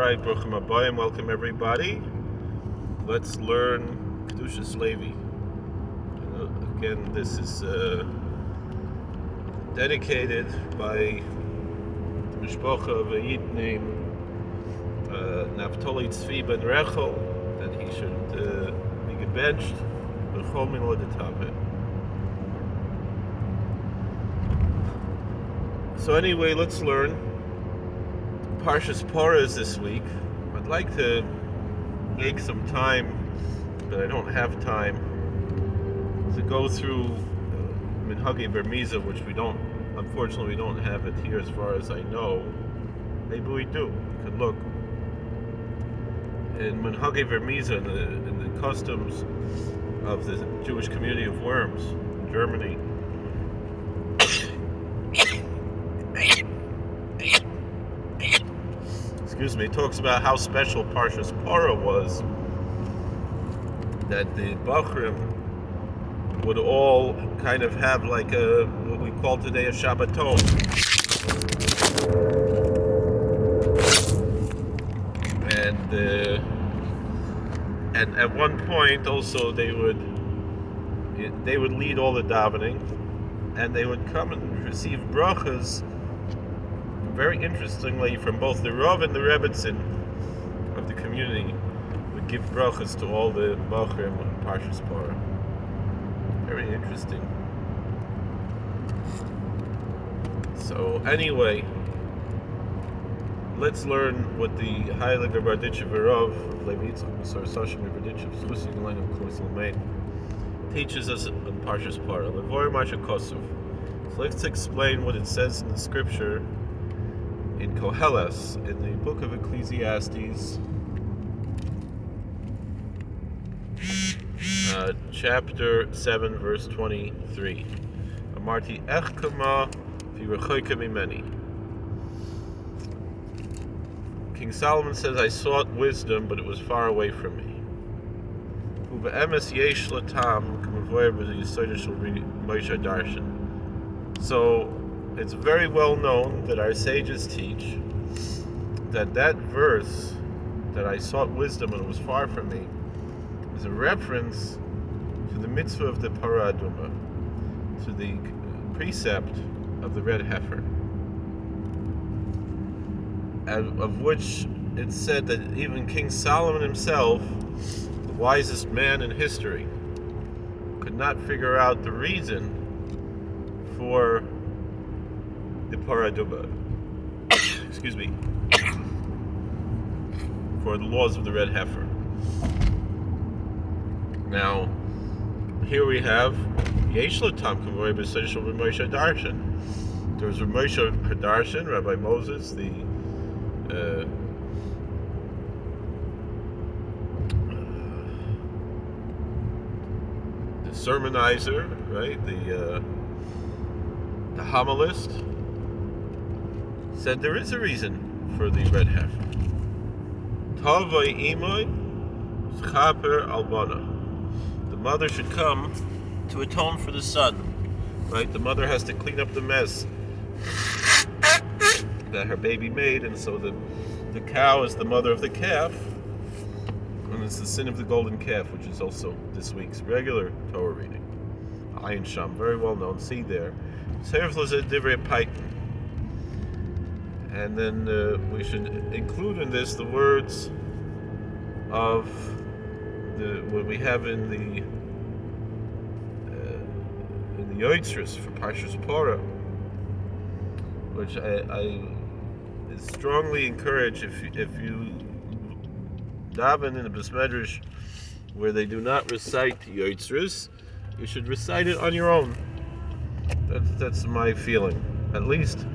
Alright, Bruchim Abayim, welcome everybody. Let's learn Kedushas Levi. Again, this is dedicated by the Mishpocha of a Yid named Naftali Tzvi ben Rechel, that he should be gebenched b'chol milad etave. So anyway, let's learn Parshas Parah is this week. I'd like to make some time, but I don't have time, to go through Minhagi Bermiza, which unfortunately we don't have it here as far as I know. Maybe we do. We could look. In Minhagi Bermiza, in the customs of the Jewish community of Worms, in Germany, it talks about how special Parshas Parah was, that the Bachrim would all kind of have like what we call today a Shabbaton. And at one point also they would lead all the davening, and they would come and receive brachas, very interestingly, from both the Rav and the Rebbetzin of the community, would give brachas to all the Bachrim and Parshas Parah. Very interesting. So anyway, let's learn what the Heilige Berditchev Rav Levi Yitzchak Sashim Berditchev Susi Line of Klos L'Mein teaches us on Parshas Parah. Levoy Masha Kosov. So let's explain what it says in the scripture in Koheles, in the book of Ecclesiastes, chapter 7, verse 23. Amarti echkama v'rechoyka mimeni. King Solomon says, I sought wisdom, but it was far away from me. Uve'emes yesh latam k'mavoyer b'yisodah shel Moshe Darshan. So it's very well known that our sages teach that verse, that I sought wisdom and it was far from me, is a reference to the mitzvah of the Parah Adumah, to the precept of the red heifer, and of which it's said that even King Solomon himself, the wisest man in history, could not figure out the reason for the Parah Adumah, for the laws of the red heifer. Now, here we have Yesh Latam Kavoi B'Seish Shel Moshe Darshan. There was Moshe Darshan, Rabbi Moses, the sermonizer, right? The homilist, said there is a reason for the red heifer. Tavai imoy schaper albana. The mother should come to atone for the son, right? The mother has to clean up the mess that her baby made, and so the cow is the mother of the calf, and it's the sin of the golden calf, which is also this week's regular Torah reading. Ayin Sham, very well known. See there. And then we should include in this the words of what we have in the Yotzros for Parshas Parah, which I strongly encourage, if you daven in a Bais Medrash where they do not recite Yotzros, you should recite it on your own. That's my feeling. At least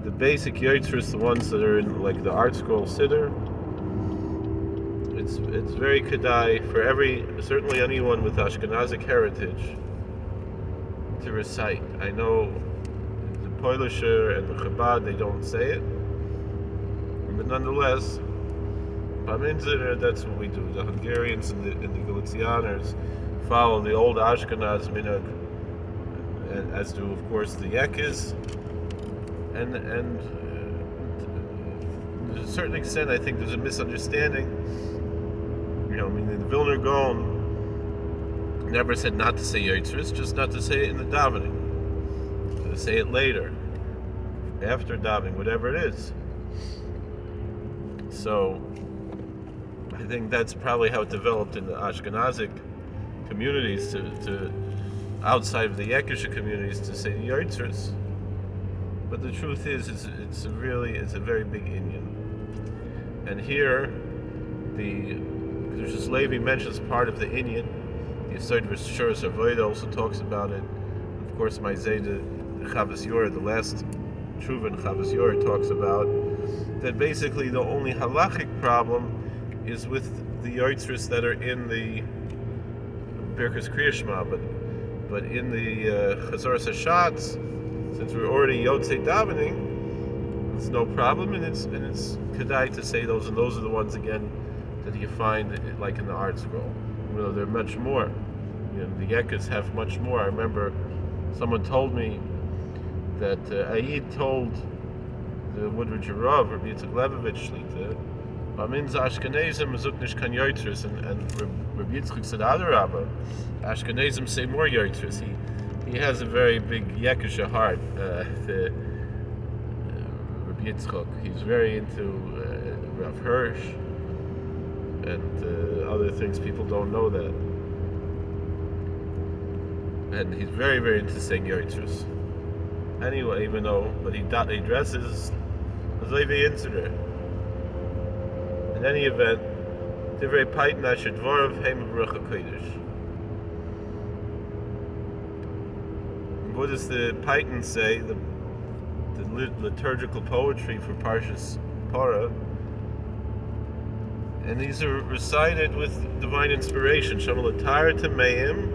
the basic Yotzros, the ones that are in like the Art Scroll Siddur, it's very kedai for certainly anyone with Ashkenazic heritage to recite. I know the Polisher and the Chabad, they don't say it, but nonetheless, that's what we do. The Hungarians and the Galicianers follow the old Ashkenaz minhag, as do of course the Yekis, and certain extent, I think there's a misunderstanding. You know, I mean, the Vilna Gaon never said not to say Yitzris, just not to say it in the davening. To say it later, after davening, whatever it is. So, I think that's probably how it developed in the Ashkenazic communities to outside of the Yekisha communities to say the Yitzris. But the truth is it's a very big Inyan. And here, the Kedushas Levi mentions part of the Inyan. The Hasidic Jewish Bible also talks about it. Of course, my Zayda, the Chavas Yor, the last Tshuva in Chavas Yor, talks about that basically the only halachic problem is with the Yitzris that are in the Birkas Kriya Shema, but in the Chazoras HaShatz, since we're already Yotzei davening, it's no problem, and it's kedai to say those, and those are the ones again that you find like in the Art Scroll. You know, they're much more. You know, the Yekas have much more. I remember someone told me that Ayid told the Woodridge Rav, Rabbi Yitzchak Levovich Shlita, Bamin Ashkenazim zok nish kan Yitzris, and Rabbi Yitzchak said, Adarabba, Ashkenazim say more Yitzris. He has a very big Yekisha heart, Rabbi Yitzchak. He's very into Rav Hirsch and other things. People don't know that. And he's very, very into saying Yitzris. Anyway, but he dresses as Levi Insider. In any event, Divrei Paitin Asher Dvorav Heim Baruch HaKodesh. What does the Paitin say, the liturgical poetry for Parshas Parah? And these are recited with divine inspiration. Shama l'tayr tameim,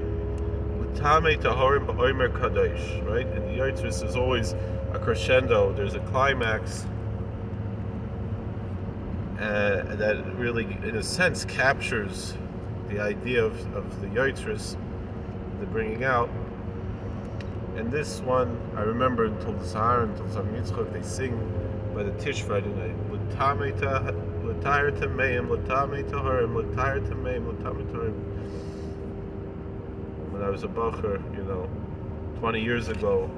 l'tamei tahorim ba'omer kadosh. Right? And the Yitzris is always a crescendo. There's a climax that really, in a sense, captures the idea of the Yitzris, the bringing out. And this one, I remember until the Sahar, until Sam Yitzchak, they sing by the Tish Friday night. L'tamei tameim, l'tamei tahorim, l'tayr tameim, l'tamei tahorim. When I was a bacher, 20 years ago,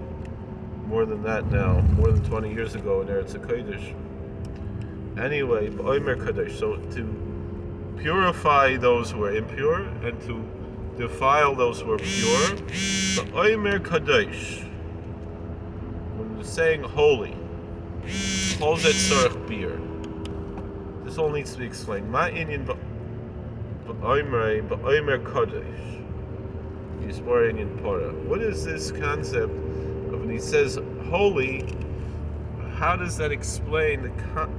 more than that now, more than 20 years ago in Eretz HaKodesh. Anyway, b'omer kadosh, so to purify those who are impure and to defile those who are pure, b'omer kadosh. When we're saying holy, kol zeh tzorech bir. This all needs to be explained. Ma inyan b'omer kadosh. Yisbar inyan Parah. What is this concept of when he says holy? How does that explain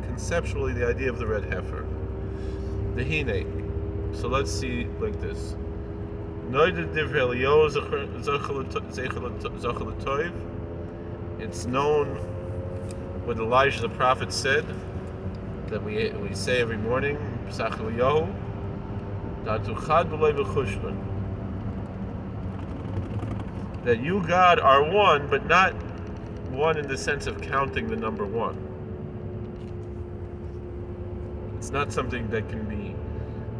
conceptually the idea of the red heifer? The hine. So let's see like this. It's known what Elijah the prophet said that we say every morning, that you, God, are one, but not one in the sense of counting the number one. It's not something that can be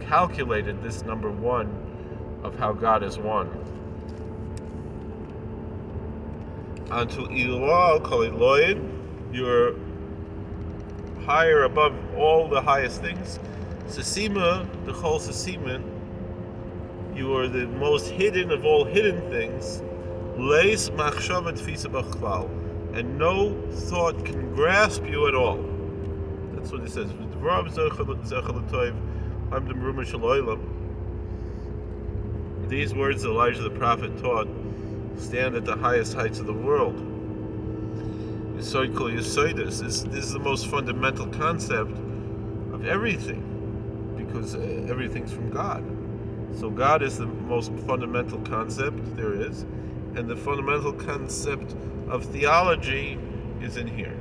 calculated, this number one of how God is one. Until Ilah Kol Eloim, you're higher above all the highest things. Sesima, the Chol Sesimin, you are the most hidden of all hidden things. Leis machshava tfisa b'chlal, and no thought can grasp you at all. That's what he says. These words that Elijah the prophet taught stand at the highest heights of the world. Yesod kol yesodos. This is the most fundamental concept of everything, because everything's from God. So God is the most fundamental concept there is, and the fundamental concept of theology is in here.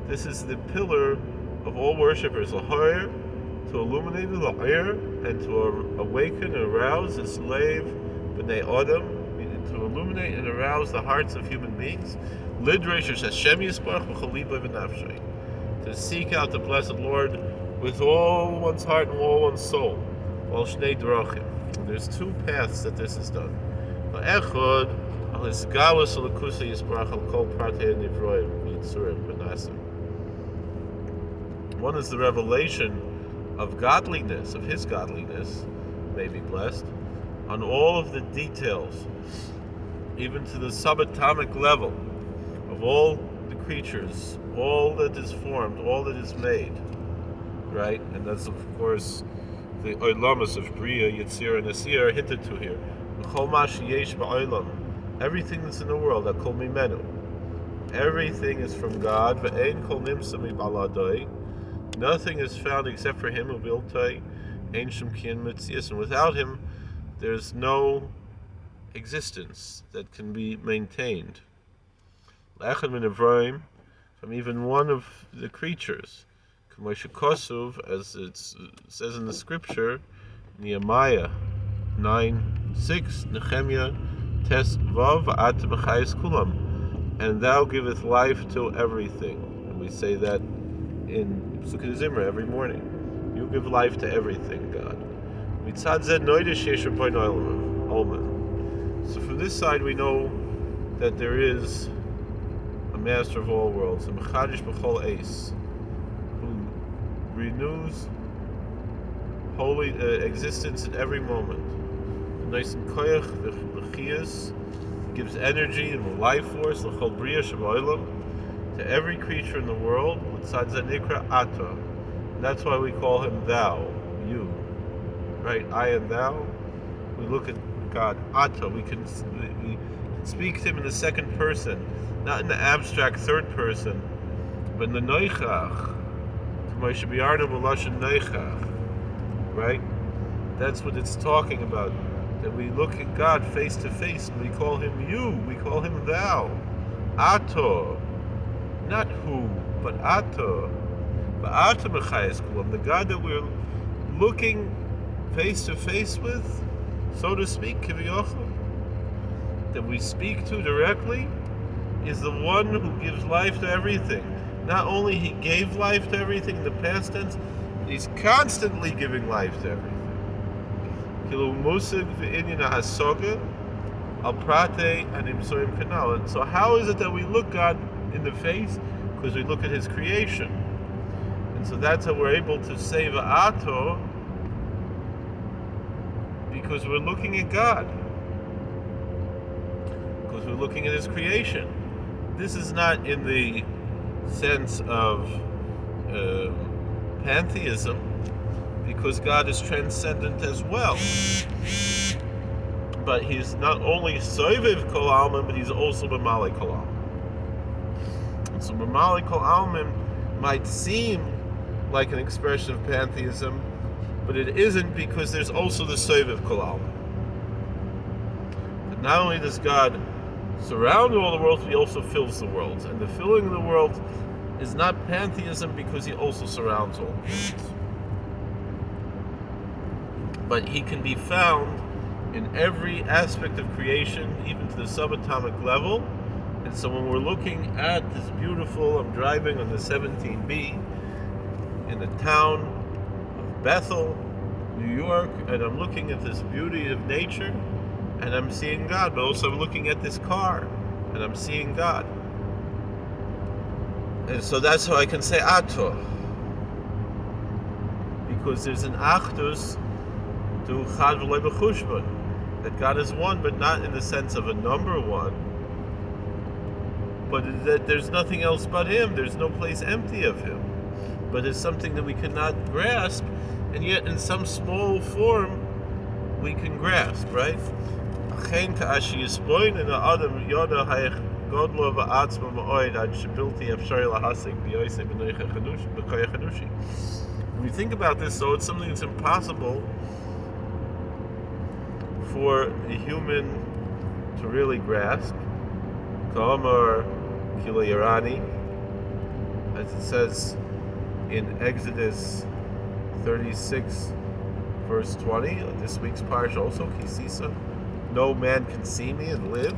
This is the pillar of all worshippers, to illuminate the air and to awaken and arouse the slave b'nei Adam, to illuminate and arouse the hearts of human beings. To seek out the blessed Lord with all one's heart and all one's soul. There's two paths that this is done. One is the revelation of godliness, of his godliness, may be blessed, on all of the details, even to the subatomic level of all the creatures, all that is formed, all that is made, right? And that's, of course, the oilamos of Bria, Yetzirah, and Asir hinted to here. Everything that's in the world, Akol Mimenu, everything is from God. Nothing is found except for Him. And without Him, there's no existence that can be maintained. From even one of the creatures, as it says in the scripture, Nehemiah 9:6, Nehemiah Tes Vav At Mechayis Kulam, and Thou giveth life to everything. And we say that in Sukkot Zimra every morning. You give life to everything, God. So from this side we know that there is a master of all worlds, a Mechadish B'chol Eis, who renews holy existence at every moment. Nice and koyach v'chiyas, gives energy and life force l'chol bria shabaylam to every creature in the world. L'tzad zanikra ata. That's why we call him thou, you, right? I and thou. We look at God ata. We can speak to him in the second person, not in the abstract third person, but in the noichach. Right? That's what it's talking about. That we look at God face to face and we call him you, we call him thou. Ato. Not who, but Ato. The God that we're looking face to face with, so to speak, Kiviyachim, that we speak to directly, is the one who gives life to everything. Not only he gave life to everything in the past tense, but he's constantly giving life to everything. So how is it that we look God in the face? Because we look at his creation. And so that's how we're able to say Va'ato, because we're looking at God. Because we're looking at his creation. This is not in the sense of pantheism, because God is transcendent as well. But he's not only Soiviv Kol Almin, but he's also B'malei Kol Almin. And so B'malei Kol Almin might seem like an expression of pantheism, but it isn't, because there's also the Soiviv Kol Almin. But not only does God surround all the worlds, but he also fills the worlds. And the filling of the world is not pantheism, because he also surrounds all the worlds. But he can be found in every aspect of creation, even to the subatomic level. And so when we're looking at this beautiful, I'm driving on the 17B in the town of Bethel, New York, and I'm looking at this beauty of nature, and I'm seeing God, but also I'm looking at this car, and I'm seeing God. And so that's how I can say Ato, because there's an Achdus to Chad V'loi B'chushbon, that God is one, but not in the sense of a number one, but that there's nothing else but him. There's no place empty of him. But it's something that we cannot grasp, and yet in some small form we can grasp, right? When you think about this, so it's something that's impossible for a human to really grasp. Ka'amar Kilo Yarani, as it says in Exodus 36, verse 20, this week's parsha also, Kisisa, no man can see me and live.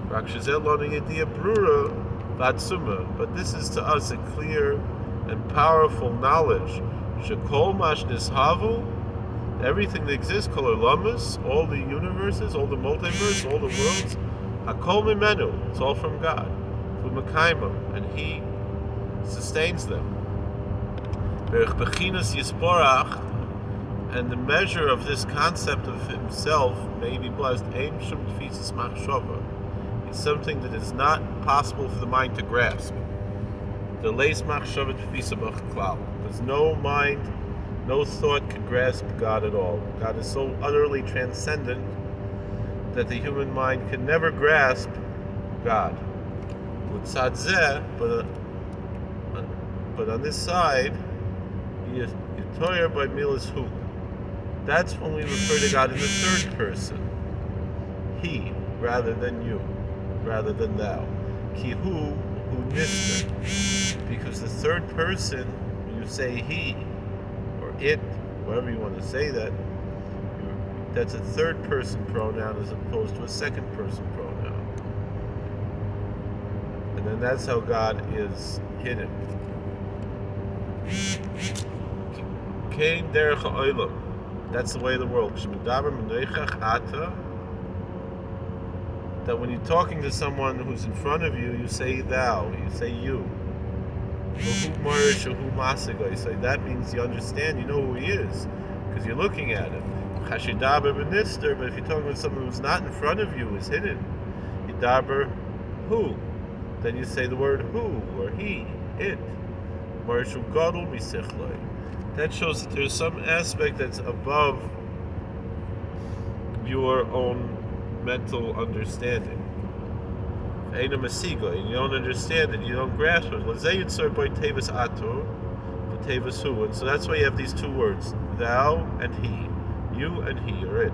Rakshazel Loni Yediyah Brura, Vatsuma. But this is to us a clear and powerful knowledge. Shekol mash nishavu, everything that exists, kol olamas, all the universes, all the multiverse, all the worlds, hakol mimenu, it's all from God. V'mekaimim, and He sustains them. Berech bechinas yisporach, and the measure of this concept of Himself may be blessed. Ein shum tfisas machshava. It's something that is not possible for the mind to grasp. The leis machshava tfisa b'chlal. There's no mind, no thought could grasp God at all. God is so utterly transcendent that the human mind can never grasp God. But on this side, Yitoyer by milas hu. That's when we refer to God in the third person. He, rather than you, rather than thou. Ki hu nista. Because the third person, when you say he, or it, whatever you want to say that's a third person pronoun as opposed to a second person pronoun. And then that's how God is hidden. Kain derech ha'olam. That's the way of the world. That when you're talking to someone who's in front of you, you say thou, you say you. So that means you understand, you know who he is, because you're looking at him. But if you're talking with someone who's not in front of you, is hidden, yidaber who, then you say the word who, or he, it. That shows that there's some aspect that's above your own mental understanding. And you don't understand it, you don't grasp it. And so that's why you have these two words, thou and he, you and he, or it.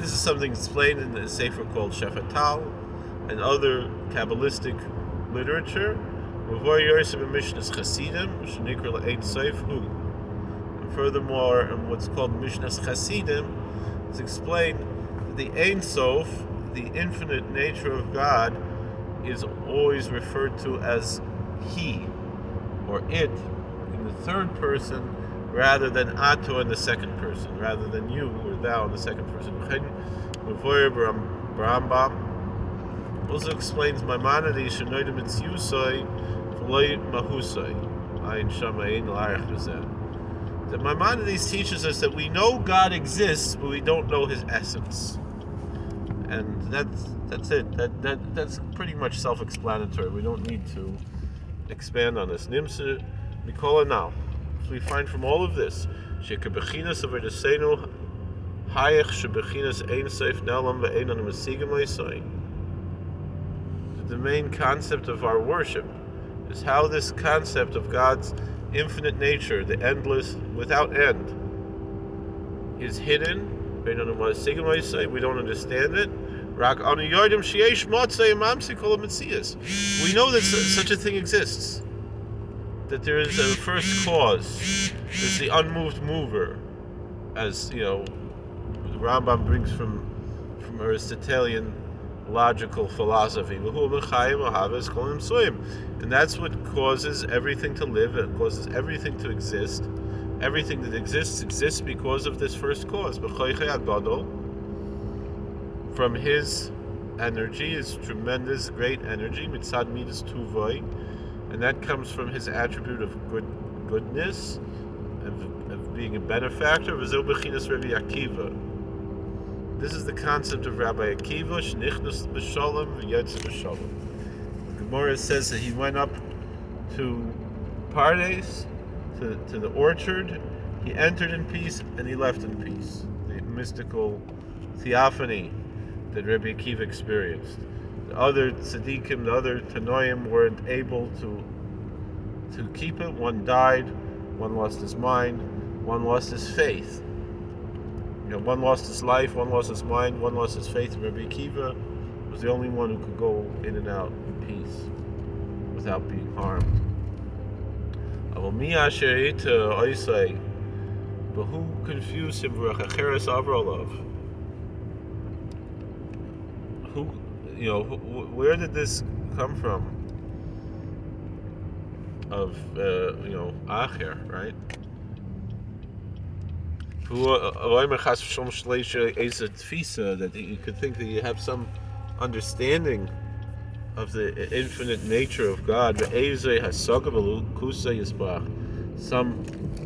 This is something explained in the sefer called Shefatal and other Kabbalistic literature. And furthermore, in what's called Mishnas Chasidim, it's explained that the Ein Sof, the infinite nature of God, is always referred to as he or it in the third person, rather than Ato in the second person, rather than you or thou in the second person. Rambam also explains Maimonides shenoidim mitziyusoi v'loi mahusoi ayin shamayin l'arich b'zeh. That Maimonides teaches us that we know God exists, but we don't know His essence, and that's it. That's pretty much self-explanatory. We don't need to expand on this. Nimsa Mikola now. So we find from all of this, shekebechinas avedasenu hayach shebechinas ein seif nelam ve'enon mesigim leisai. The main concept of our worship is how this concept of God's infinite nature, the endless, without end, is hidden. We don't understand it. We know that such a thing exists. That there is a first cause. There's the unmoved mover, as the Rambam brings from Aristotelian logical philosophy. And that's what causes everything to live, it causes everything to exist. Everything that exists because of this first cause. From his energy, his tremendous, great energy, mitzad midas tuvoi, and that comes from his attribute of goodness, of being a benefactor. This is the concept of Rabbi Akiva, shenichnas b'shalom v'yotze b'shalom. The Gemara says that he went up to Pardes, to the orchard, he entered in peace and he left in peace. The mystical theophany that Rabbi Akiva experienced. The other tzaddikim, the other tanoim weren't able to keep it. One died, one lost his mind, one lost his faith. One lost his life, one lost his mind, one lost his faith. Rabbi Akiva was the only one who could go in and out in peace without being harmed. But who confused him? who, where did this come from? Of Acher, right? That you could think that you have some understanding of the infinite nature of God, some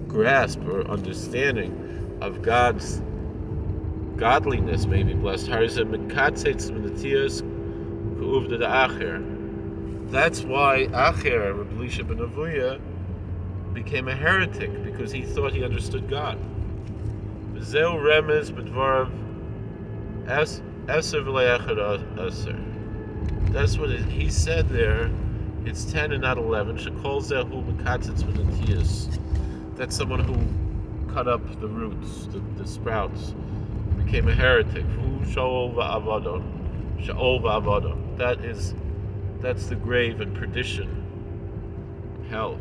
grasp or understanding of God's godliness, maybe blessed. That's why Acher, Rabbi Elisha ben Avuya, became a heretic, because he thought he understood God. That's what he said there. It's 10 and not 11. That's someone who cut up the roots, the sprouts, became a heretic. That's the grave and perdition, hell.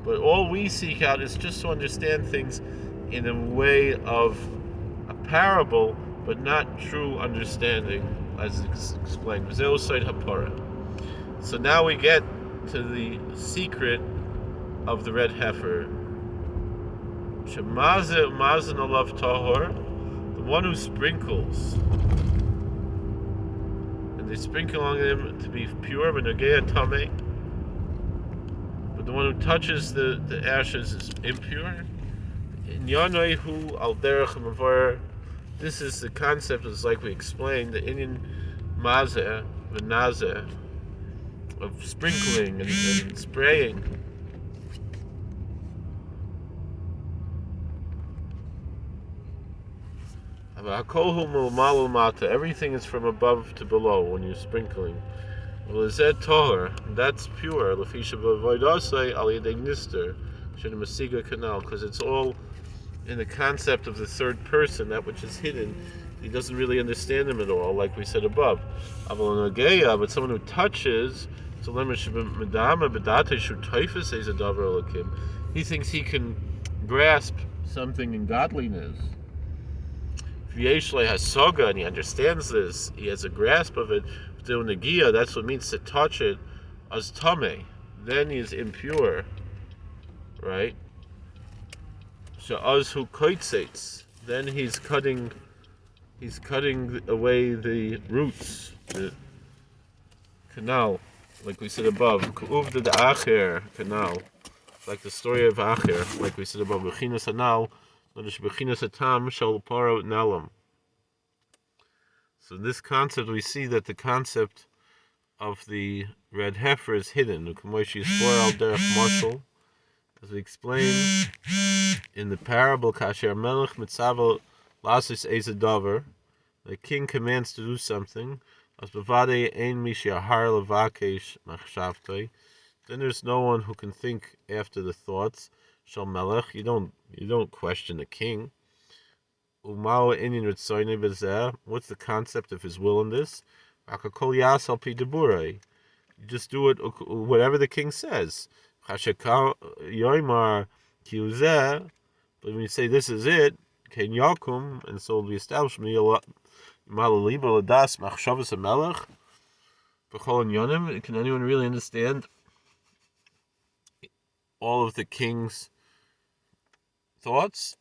But all we seek out is just to understand things in a way of a parable, but not true understanding, as explained. So now we get to the secret of the red heifer. The one who sprinkles, and they sprinkle on him to be pure, but the one who touches the ashes is impure. This is the concept, is like we explained, the Indian mazeh, the nazeh, of sprinkling and spraying. Everything is from above to below when you're sprinkling. That's pure. Because it's all in the concept of the third person, that which is hidden. He doesn't really understand them at all, like we said above. But someone who touches, he thinks he can grasp something in godliness. And he understands this, he has a grasp of it. That's what it means to touch it as tame. Then he is impure, right? So as who koitzates, then he's cutting away the roots, the canal, like we said above. Ku'uvda the acher canal, like the story of Acher, like we said above. Bechinas hanal, notice bechinas hatam shal paro nalam. So in this concept, we see that the concept of the red heifer is hidden. As we explained in the parable, Kasher Melech Mitzavel Lasis Ezedover, the king commands to do something. Then there's no one who can think after the thoughts. Shal Melech, you don't question the king. What's the concept of his will in this? You just do it whatever the king says. But when you say this is it, and so it will be established. Can anyone really understand all of the king's thoughts?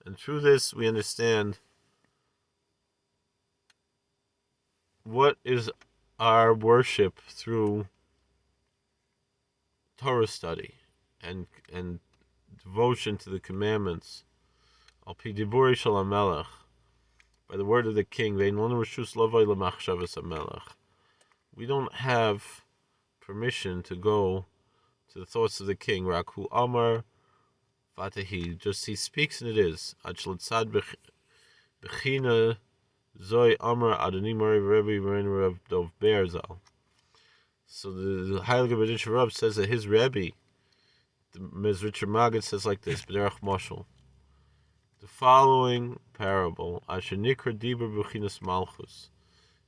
And through this we understand what is our worship through Torah study and devotion to the commandments. Al pi diburi shel hamelech, by the word of the king. We don't have permission to go to the thoughts of the king. Raku Amar Fatahi, just he speaks and it is. Bechina Zoi Amar Adoni Mari Rebbe Rav Dov Berzal. So the Heilige B'din Rav says that his Rebbe, the Mezritcher Maggid, says like this: B'derach Moshel. The following parable, Asher Nikra Dibur B'chinas Malchus,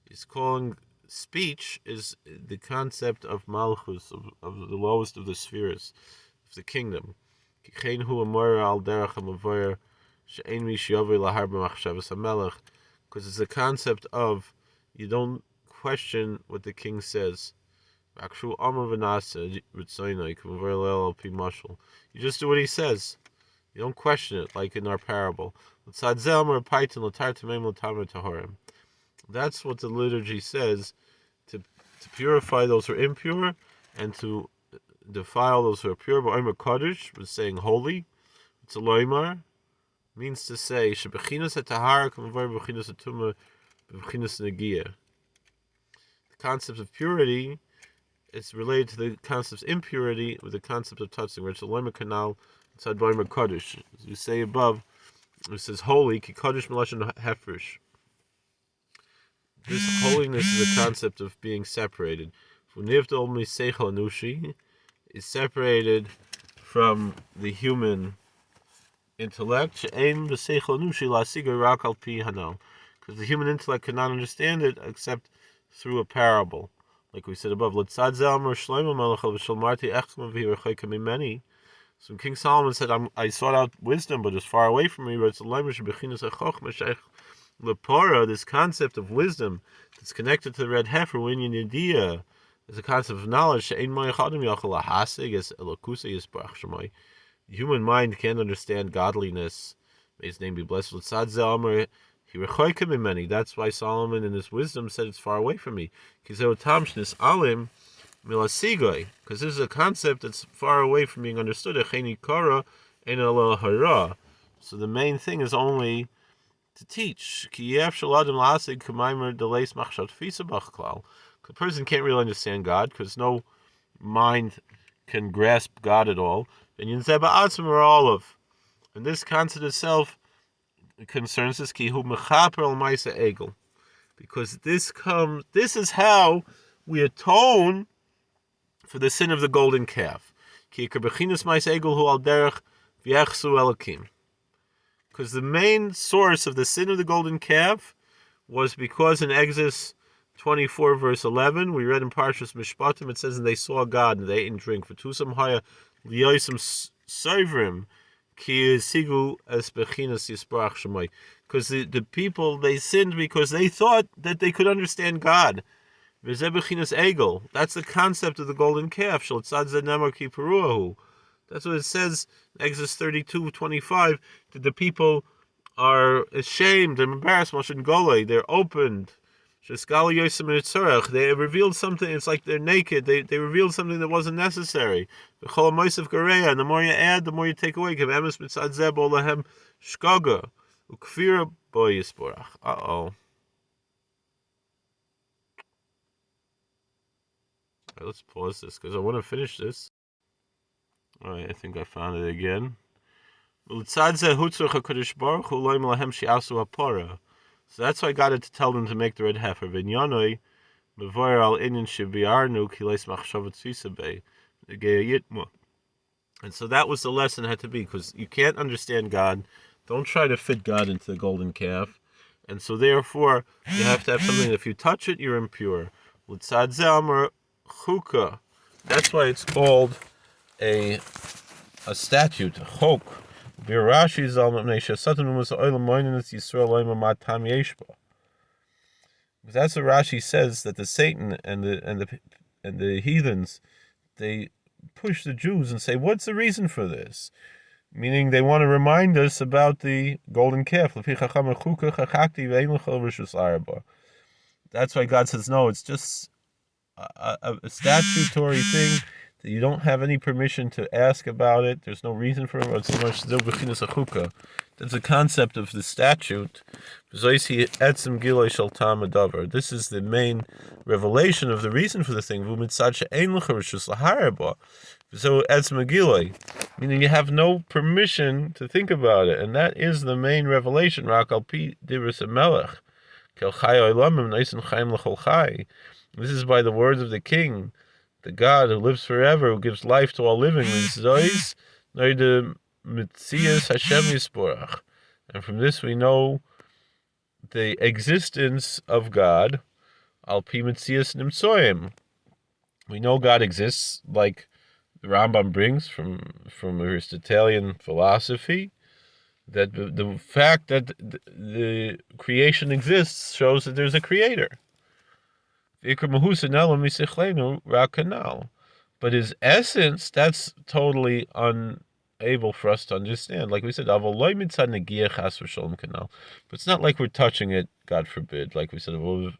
he's calling speech is the concept of Malchus, of the lowest of the spheres, of the kingdom. Because it's a concept of, you don't question what the king says. You just do what he says. You don't question it, like in our parable. That's what the liturgy says, to purify those who are impure, and to defile those who are pure. But Omer Kaddish was saying holy. It's a loymar, means to say shebechinas hatahara k'mavor bechinas hatuma bechinas negia. The concept of purity, it's related to the concept of impurity with the concept of touching, where it's a loymar canal inside Omer Kaddish. As we say above, it says holy ki Kaddish melashon hefresh. This holiness is a concept of being separated. Is separated from the human intellect, because the human intellect cannot understand it except through a parable. Like we said above, so King Solomon said, I sought out wisdom, but it's far away from me. But it's Lepora, this concept of wisdom that's connected to the red heifer, is a concept of knowledge. The human mind can't understand godliness. May his name be blessed. That's why Solomon in his wisdom said it's far away from me. Because this is a concept that's far away from being understood. So the main thing is only to teach. The person can't really understand God because no mind can grasp God at all. And this concept itself concerns us, because this is how we atone for the sin of the golden calf. Because the main source of the sin of the golden calf was because in Exodus 24 verse 11, we read in Parshas Mishpatim, it says, and they saw God and they ate and drink. For tusam haya liyosim soivrim ki sigu es bechinas yisparach shemai. Because the people, they sinned because they thought that they could understand God. V'zeh bechinas egel. That's the concept of the golden calf. Shalotzad zeh nemar ki peruahu. That's what it says in Exodus 32:25, that the people are ashamed, they're embarrassed, they're opened. They revealed something, it's like they're naked, they revealed something that wasn't necessary. And the more you add, the more you take away. Uh-oh. Right, let's pause this, because I want to finish this. Alright, I think I found it again. So that's why God had to tell them to make the red heifer. And so that was the lesson, had to be, because you can't understand God. Don't try to fit God into the golden calf. And so therefore, you have to have something, if you touch it, you're impure. That's why it's called a statute, chok. That's what Rashi says, that the Satan and the heathens, they push the Jews and say, what's the reason for this? Meaning they want to remind us about the golden calf. That's why God says, no, it's just a statutory thing that you don't have any permission to ask about it. There's no reason for it. That's the concept of the statute. This is the main revelation of the reason for the thing. Meaning you have no permission to think about it. And that is the main revelation. This is by the words of the king, the God who lives forever, who gives life to all living. And from this we know the existence of God, Al pi metzias nimtsoim. We know God exists, like the Rambam brings from Aristotelian philosophy, that the fact that the creation exists shows that there's a creator. But his essence, that's totally unable for us to understand. Like we said, but it's not like we're touching it, God forbid. Like we said, and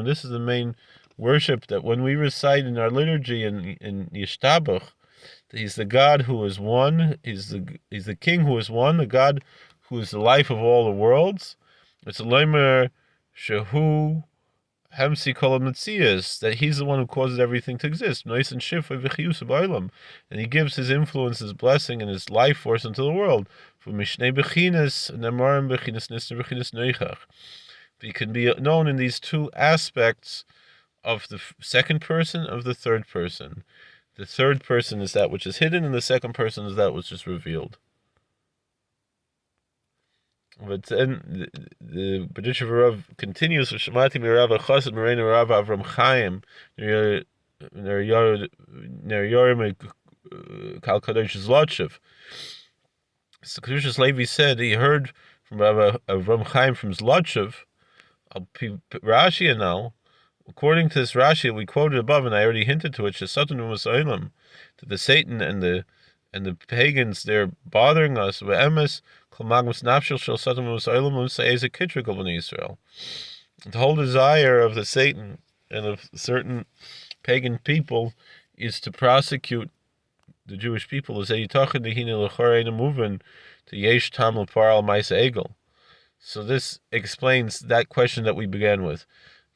this is the main worship that when we recite in our liturgy in Yishtabach, he's the God who is one, he's the King who is one, the God who is the life of all the worlds. It's a Leimer Shehu Hemsi Kol HaMetzias, that he's the one who causes everything to exist. And he gives his influence, his blessing, and his life force into the world. He can be known in these two aspects of the second person, of the third person. The third person is that which is hidden, and the second person is that which is revealed. But then the Berditchev Rav continues with Shemati Mirav Achas and Morena Rav Avram Chaim Ner Yorim Kal Kadosh Zlotchev. So Kedushas Levi said he heard from Rav Avram Chaim from Zlotchev. Rashi now, according to this Rashi we quoted above, and I already hinted to it, that the Satan and the pagans, they're bothering us. The whole desire of the Satan and of certain pagan people is to prosecute the Jewish people. So this explains that question that we began with.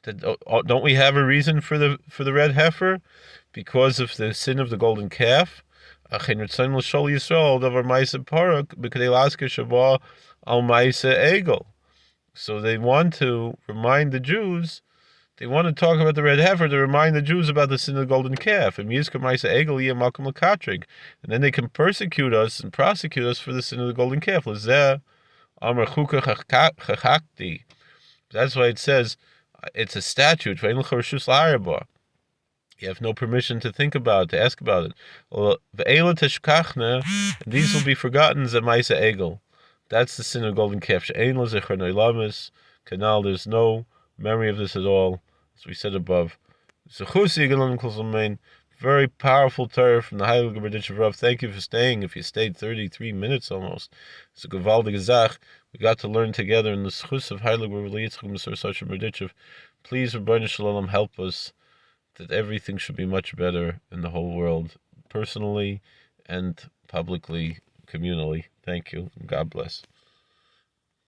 Don't we have a reason for the red heifer? Because of the sin of the golden calf. So they want to remind the Jews, they want to talk about the red heifer to remind the Jews about the sin of the golden calf. And then they can persecute us and prosecute us for the sin of the golden calf. That's why it says it's a statute. You have no permission to think about it, to ask about it. And these will be forgotten. That's the sin of golden calf. Canal. There's no memory of this at all, as we said above. Very powerful Torah from the Hasidic Berditchev Rav. Thank you for staying. If you stayed 33 minutes almost, it's a gewaldige Zach. We got to learn together in the schus of Heilig Berditchev. Please, Rabbeinu Shalom, help us that everything should be much better in the whole world, personally and publicly, communally. Thank you, and God bless.